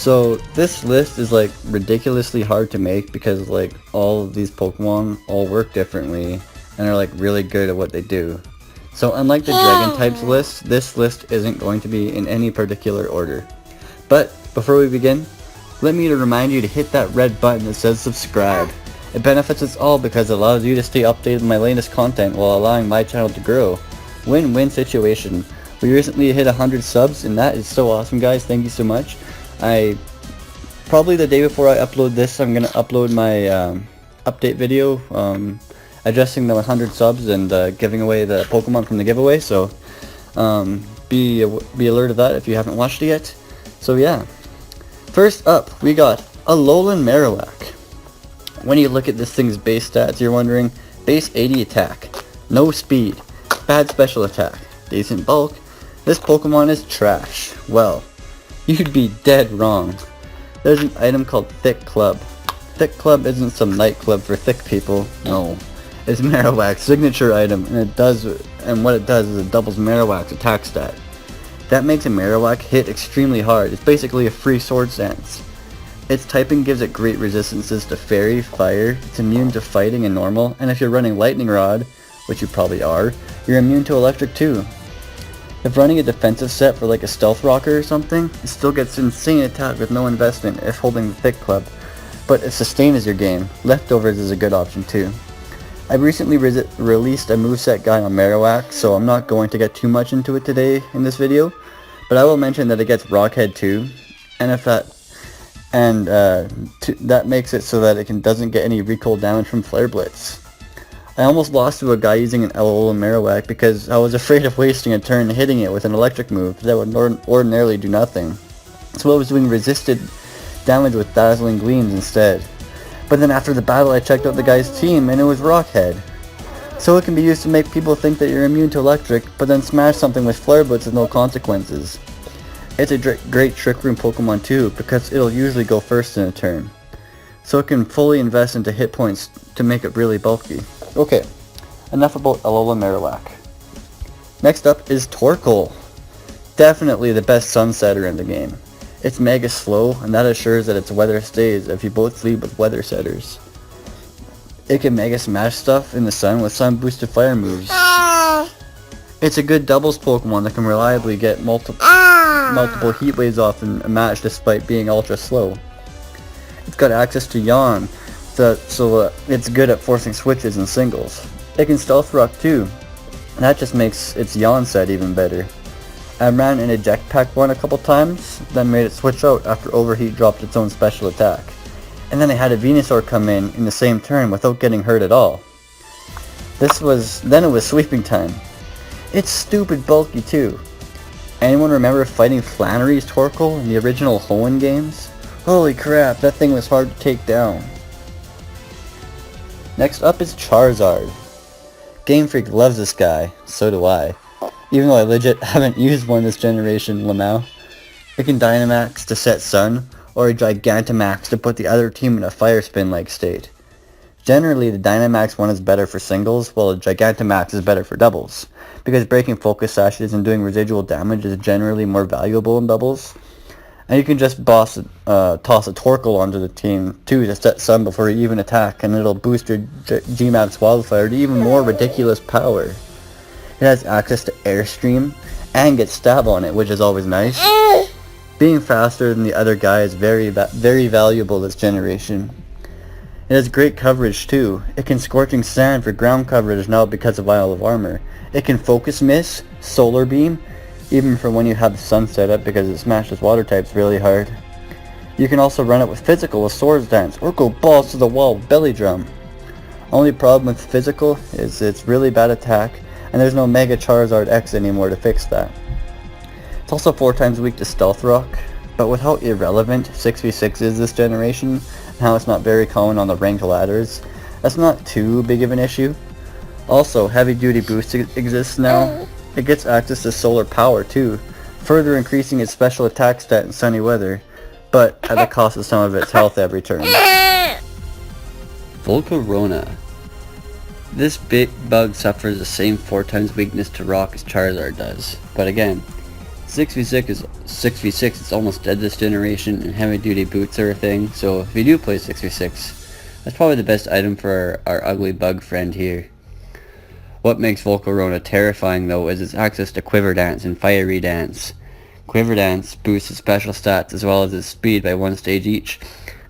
So this list is like ridiculously hard to make because like all of these Pokemon all work differently and are like really good at what they do. So unlike the Dragon types list, this list isn't going to be in any particular order. But before we begin, let me remind you to hit that red button that says subscribe. It benefits us all because it allows you to stay updated with my latest content while allowing my channel to grow. Win-win situation. We recently hit 100 subs and that is so awesome, guys. Thank you so much. Probably the day before I upload this, I'm going to upload my update video addressing the 100 subs and giving away the Pokemon from the giveaway, so be alert of that if you haven't watched it yet. So yeah, first up we got ALOLAN Marowak. When you look at this thing's base stats, you're wondering, base 80 attack, no speed, bad special attack, decent bulk, this Pokemon is trash. Well, you'd be dead wrong. There's an item called Thick Club. Thick Club isn't some nightclub for thick people, no. It's Marowak's signature item, and what it does is it doubles Marowak's attack stat. That makes a Marowak hit extremely hard. It's basically a free sword stance. Its typing gives it great resistances to fairy, fire, it's immune to fighting and normal, and if you're running lightning rod, which you probably are, you're immune to electric too. If running a defensive set for like a stealth rocker or something, it still gets insane attack with no investment if holding the Thick Club. But if sustain is your game, leftovers is a good option too. I recently released a moveset guide on Marowak, so I'm not going to get too much into it today in this video, but I will mention that it gets Rock Head too, and that makes it so that it doesn't get any recoil damage from Flare Blitz. I almost lost to a guy using an ALOLAN Marowak because I was afraid of wasting a turn hitting it with an electric move that would ordinarily do nothing, so I was doing resisted damage with Dazzling Gleams instead. But then after the battle I checked out the guy's team and it was Rock Head. So it can be used to make people think that you're immune to electric, but then smash something with Flare Blitz with no consequences. It's a great Trick Room Pokemon too, because it'll usually go first in a turn. So it can fully invest into hit points to make it really bulky. Okay, enough about ALOLAN Marowak. Next up is TORKOAL. Definitely the best Sunsetter in the game. It's mega slow, and that assures that its weather stays if you both lead with weather setters. It can mega smash stuff in the sun with sun boosted fire moves. It's a good doubles Pokemon that can reliably get multiple heat waves off in a match despite being ultra slow. It's got access to Yawn, so it's good at forcing switches and singles. It can Stealth Rock too, and that just makes its Yawn set even better. I ran an Eject Pack one a couple times, then made it switch out after Overheat dropped its own special attack. And then I had a Venusaur come in the same turn without getting hurt at all. Then it was sweeping time. It's stupid bulky too. Anyone remember fighting Flannery's TORKOAL in the original Hoenn games? Holy crap, that thing was hard to take down. Next up is Charizard. Game Freak loves this guy, so do I. Even though I legit haven't used one this generation, Lamau. It can Dynamax to set Sun, or a Gigantamax to put the other team in a Fire Spin-like state. Generally, the Dynamax one is better for singles, while a Gigantamax is better for doubles, because breaking Focus Sashes and doing residual damage is generally more valuable in doubles. And you can just toss a TORKOAL onto the team, too, to set Sun before you even attack, and it'll boost your G-Max Wildfire to even more ridiculous power. It has access to Airstream, and gets Stab on it, which is always nice. Being faster than the other guy is very valuable this generation. It has great coverage too. It can Scorching Sand for ground coverage now because of Isle of Armor. It can Focus Miss, Solar Beam, even for when you have the Sun set up because it smashes water types really hard. You can also run it with Physical with Swords Dance, or go balls to the wall with Belly Drum. Only problem with Physical is it's really bad attack, and there's no Mega Charizard X anymore to fix that. It's also 4 times weak to Stealth Rock, but with how irrelevant 6v6 is this generation, and how it's not very common on the ranked ladders, that's not too big of an issue. Also, Heavy Duty Boost exists now. It gets access to Solar Power too, further increasing its special attack stat in sunny weather, but at the cost of some of its health every turn. Volcarona. This big bug suffers the same 4 times weakness to rock as Charizard does, but again, 6v6 is almost dead this generation, and heavy duty boots are a thing, so if you do play 6v6, that's probably the best item for our ugly bug friend here. What makes Volcarona terrifying though is its access to Quiver Dance and Fiery Dance. Quiver Dance boosts its special stats as well as its speed by 1 stage each,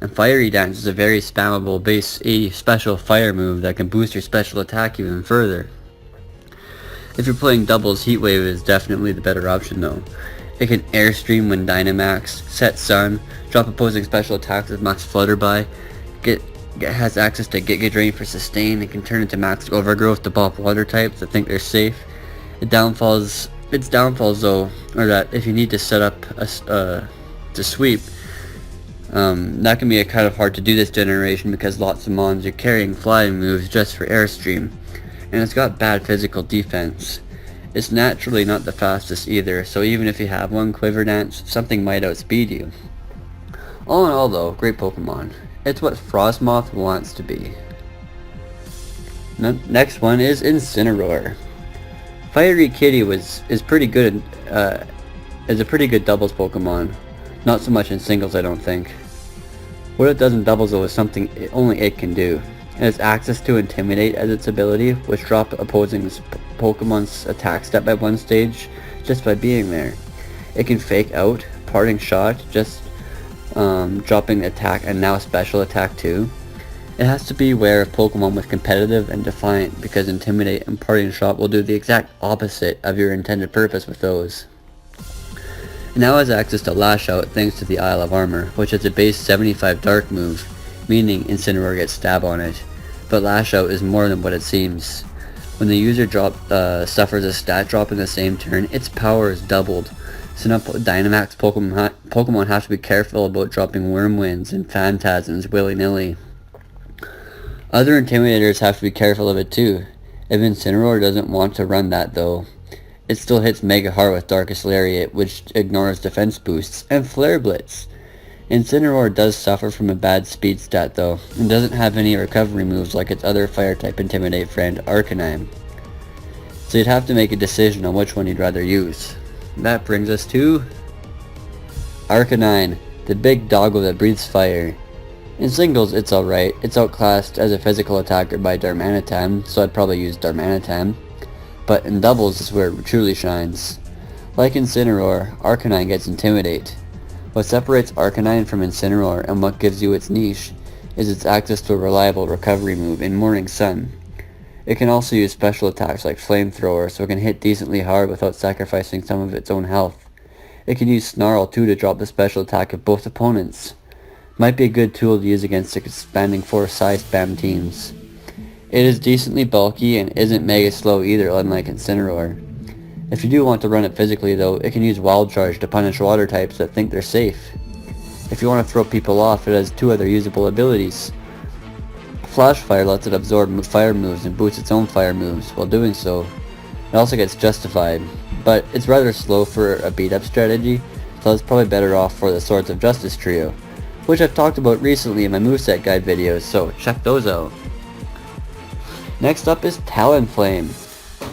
and Fiery Dance is a very spammable base 80 special fire move that can boost your special attack even further. If you're playing doubles, Heat Wave is definitely the better option though. It can Airstream when Dynamax, Set Sun, drop opposing special attacks with Max Flutterby, has access to Giga Drain for sustain, and can turn into Max Overgrowth to bop water types that think they're safe. Its downfalls though are that if you need to set up to sweep, that can be kind of hard to do this generation because lots of mons are carrying flying moves just for Airstream. And it's got bad physical defense. It's naturally not the fastest either, so even if you have one Quiver Dance, something might outspeed you. All in all though, great Pokemon. It's what Frostmoth wants to be. Next one is Incineroar. Fiery Kitty is pretty good. Is a pretty good doubles Pokemon. Not so much in singles, I don't think. What it does in doubles though is something only it can do. It has access to Intimidate as its ability, which drops opposing Pokemon's attack step by 1 stage just by being there. It can Fake Out, Parting Shot, just dropping the attack and now special attack too. It has to be aware of Pokemon with Competitive and Defiant because Intimidate and Parting Shot will do the exact opposite of your intended purpose with those. It now has access to Lash Out thanks to the Isle of Armor, which is a base 75 Dark move, meaning Incineroar gets Stab on it. But Lash Out is more than what it seems. When the user suffers a stat drop in the same turn, its power is doubled. So now Dynamax Pokemon have to be careful about dropping Wyrmwinds and Phantasms willy-nilly. Other Intimidators have to be careful of it too. If Incineroar doesn't want to run that though, it still hits Mega Hard with Darkest Lariat, which ignores defense boosts, and Flare Blitz. Incineroar does suffer from a bad speed stat though, and doesn't have any recovery moves like its other fire-type Intimidate friend, Arcanine. So you'd have to make a decision on which one you'd rather use. That brings us to Arcanine, the big doggo that breathes fire. In singles it's alright, it's outclassed as a physical attacker by Darmanitan, so I'd probably use Darmanitan. But in doubles is where it truly shines. Like Incineroar, Arcanine gets Intimidate. What separates Arcanine from Incineroar and what gives you its niche is its access to a reliable recovery move in Morning Sun. It can also use special attacks like Flamethrower, so it can hit decently hard without sacrificing some of its own health. It can use Snarl too to drop the special attack of both opponents. Might be a good tool to use against expanding force size spam teams. It is decently bulky and isn't mega slow either, unlike Incineroar. If you do want to run it physically though, it can use Wild Charge to punish water types that think they're safe. If you want to throw people off, it has 2 other usable abilities. Flash Fire lets it absorb fire moves and boosts its own fire moves. While doing so, it also gets Justified, but it's rather slow for a beat up strategy, so it's probably better off for the Swords of Justice trio, which I've talked about recently in my moveset guide videos, so check those out. Next up is Talonflame.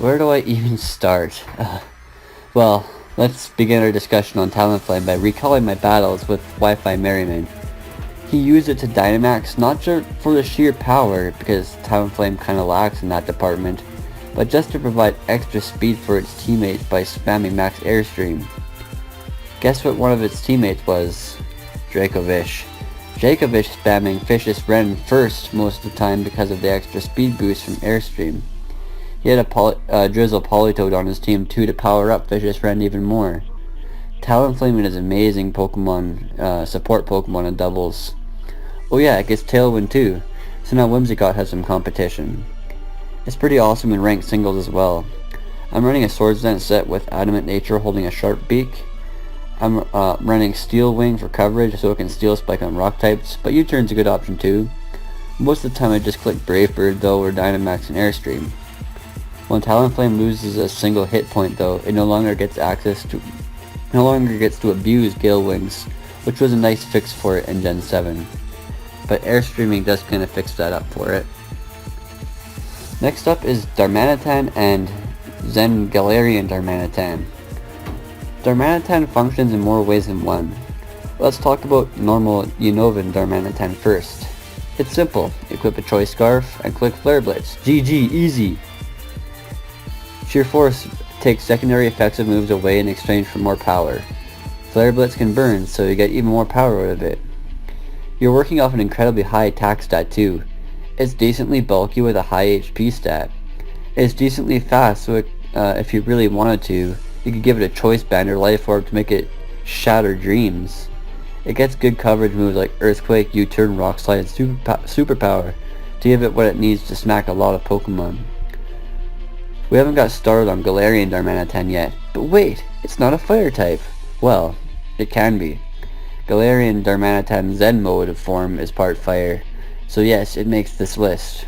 Where do I even start? Well, let's begin our discussion on Talonflame by recalling my battles with Wi-Fi Merriman. He used it to Dynamax not just for the sheer power, because Talonflame kinda lacks in that department, but just to provide extra speed for its teammates by spamming Max Airstream. Guess what one of its teammates was? Dracovish. Dracovish spamming Fishious Wren first most of the time because of the extra speed boost from Airstream. He had a Drizzle Politoed on his team too to power up Fishious Wren even more. Talonflame is an amazing Pokemon, support Pokemon in doubles. Oh yeah, it gets Tailwind too, so now Whimsicott has some competition. It's pretty awesome in ranked singles as well. I'm running a Swords Dance set with Adamant Nature holding a Sharp Beak. I'm running Steel Wing for coverage so it can Steel Spike on rock types, but U-Turn's a good option too. Most of the time I just click Brave Bird though, or Dynamax and Airstream. When Talonflame loses a single hit point though, it no longer gets to abuse Gale Wings, which was a nice fix for it in Gen 7. But Airstreaming does kinda fix that up for it. Next up is Darmanitan and Zen Galarian Darmanitan. Darmanitan functions in more ways than one. Let's talk about normal Unovan Darmanitan first. It's simple. Equip a Choice Scarf and click Flare Blitz. GG, easy! Sheer Force takes secondary effects of moves away in exchange for more power. Flare Blitz can burn, so you get even more power out of it. You're working off an incredibly high attack stat too. It's decently bulky with a high HP stat. It's decently fast, so if you really wanted to, you could give it a Choice Band or Life Orb to make it shatter dreams. It gets good coverage moves like Earthquake, U-Turn, Rock Slide, and Superpower to give it what it needs to smack a lot of Pokemon. We haven't got started on Galarian Darmanitan yet, but wait, it's not a fire type. Well, it can be. Galarian Darmanitan Zen mode form is part fire, so yes, it makes this list.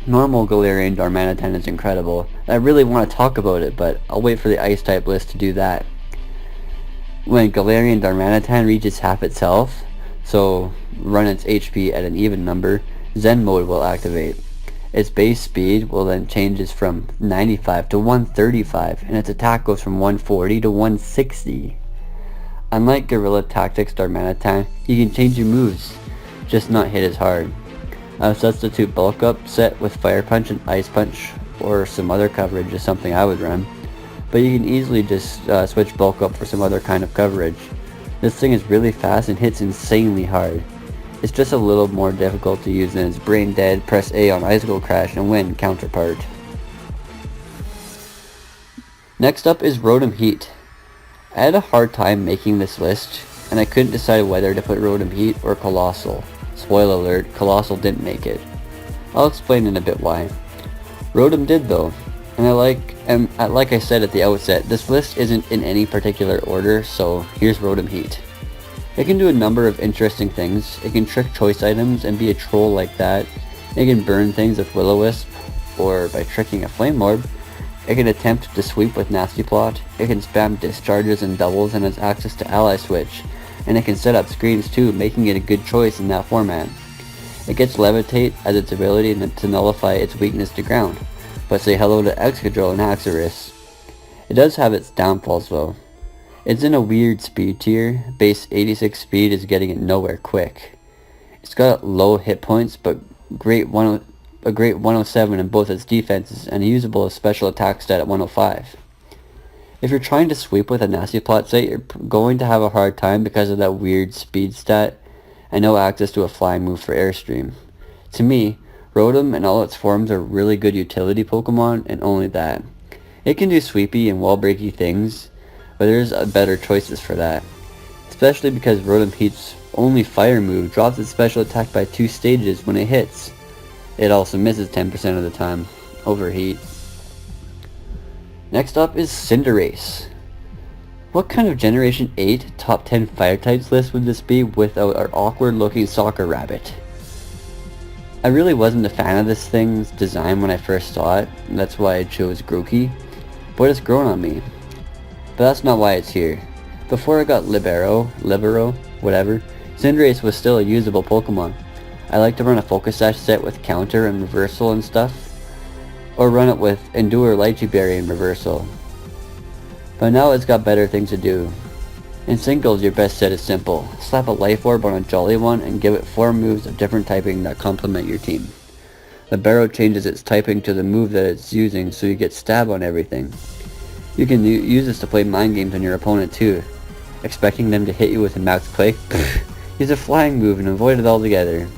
Normal Galarian Darmanitan is incredible. I really want to talk about it, but I'll wait for the Ice type list to do that. When Galarian Darmanitan reaches half itself, so run its HP at an even number, Zen mode will activate. Its base speed will then changes from 95 to 135, and its attack goes from 140 to 160. Unlike Guerrilla Tactics Darmanitan, you can change your moves, just not hit as hard. A substitute bulk up set with Fire Punch and Ice Punch or some other coverage is something I would run. But you can easily just switch bulk up for some other kind of coverage. This thing is really fast and hits insanely hard. It's just a little more difficult to use than its Brain Dead, press A on Icicle Crash and win counterpart. Next up is ROTOM-HEAT. I had a hard time making this list, and I couldn't decide whether to put ROTOM-HEAT or Colossal. Spoiler alert, Colossal didn't make it. I'll explain in a bit why. Rotom did though, and like I said at the outset, this list isn't in any particular order, so here's ROTOM-HEAT. It can do a number of interesting things. It can trick choice items and be a troll like that. It can burn things with Will-O-Wisp, or by tricking a Flame Orb. It can attempt to sweep with Nasty Plot. It can spam discharges and doubles and has access to Ally Switch. And it can set up screens too, making it a good choice in that format. It gets Levitate as its ability to nullify its weakness to ground, but say hello to Excadrill and Haxorus. It does have its downfalls though. It's in a weird speed tier. Base 86 speed is getting it nowhere quick. It's got low hit points, but a great 107 in both its defenses and a usable special attack stat at 105. If you're trying to sweep with a Nasty Plot set, you're going to have a hard time because of that weird speed stat and no access to a flying move for Airstream. To me, Rotom and all its forms are really good utility Pokemon, and only that. It can do sweepy and wall-breaky things, but there's better choices for that. Especially because ROTOM-HEAT's only fire move drops its special attack by 2 stages when it hits. It also misses 10% of the time. Overheat. Next up is Cinderace. What kind of Generation 8 top 10 fire types list would this be without our awkward looking soccer rabbit? I really wasn't a fan of this thing's design when I first saw it, and that's why I chose Grookey, but it's grown on me. But that's not why it's here. Before I got Libero, whatever, Cinderace was still a usable Pokemon. I like to run a Focus Sash set with Counter and Reversal and stuff, or run it with Endure, Lychee Berry, and Reversal. But now it's got better things to do. In singles, your best set is simple. Slap a Life Orb on a Jolly one and give it 4 moves of different typing that complement your team. Libero changes its typing to the move that it's using, so you get Stab on everything. You can use this to play mind games on your opponent too. Expecting them to hit you with a Max Quake? Use a flying move and avoid it altogether.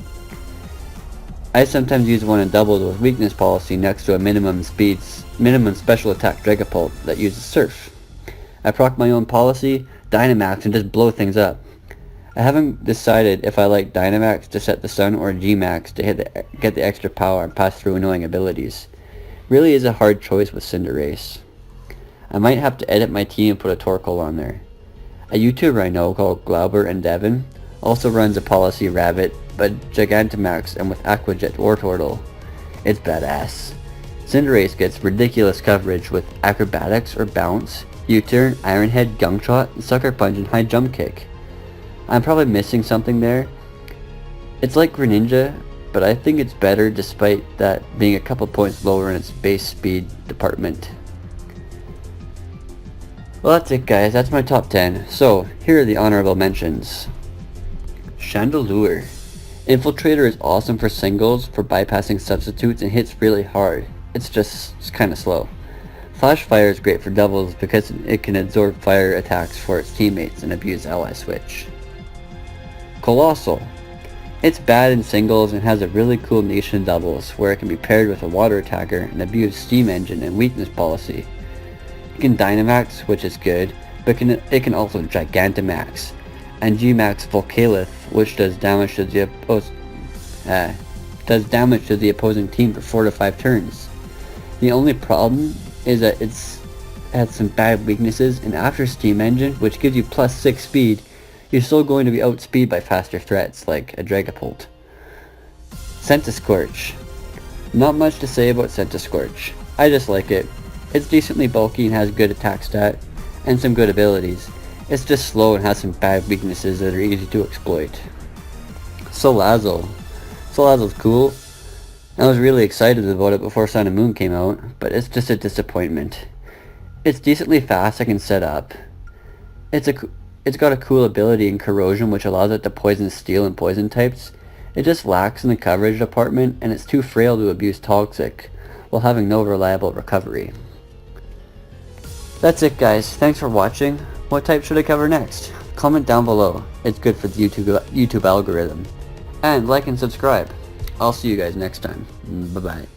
I sometimes use one in doubles with Weakness Policy next to a minimum special attack Dragapult that uses Surf. I proc my own policy, Dynamax, and just blow things up. I haven't decided if I like Dynamax to set the Sun or G-Max to get the extra power and pass through annoying abilities. Really is a hard choice with Cinderace. I might have to edit my team and put a Torkoal on there. A YouTuber I know called Glauber and Devin also runs a policy Rabbit, but Gigantamax and with Aquajet Wartortle. It's badass. Cinderace gets ridiculous coverage with Acrobatics or Bounce, U-Turn, Iron Head, Gunk Shot, Sucker Punch, and High Jump Kick. I'm probably missing something there. It's like Greninja, but I think it's better despite that being a couple points lower in its base speed department. Well, that's it guys, that's my top 10. So, here are the honorable mentions. Chandelure. Infiltrator is awesome for singles, for bypassing substitutes, and hits really hard. It's kinda slow. Flash Fire is great for doubles because it can absorb fire attacks for its teammates and abuse ally switch. Colossal. It's bad in singles and has a really cool niche in doubles, where it can be paired with a water attacker and abuse Steam Engine and weakness policy. It can Dynamax, which is good, but it can also Gigantamax, and G-Max Volcalith, which does damage to the opposing team for 4 to 5 turns. The only problem is that it has some bad weaknesses, and after Steam Engine, which gives you plus 6 speed, you're still going to be outspeed by faster threats like a Dragapult. Centiskorch. Not much to say about Centiskorch. I just like it. It's decently bulky and has good attack stat, and some good abilities. It's just slow and has some bad weaknesses that are easy to exploit. Salazzle. Salazzle's cool. I was really excited about it before Sun and Moon came out, but it's just a disappointment. It's decently fast and can set up. It's got a cool ability in Corrosion which allows it to poison steel and poison types. It just lacks in the coverage department, and it's too frail to abuse Toxic, while having no reliable recovery. That's it guys, thanks for watching. What type should I cover next? Comment down below, it's good for the YouTube algorithm. And like and subscribe. I'll see you guys next time. Bye bye.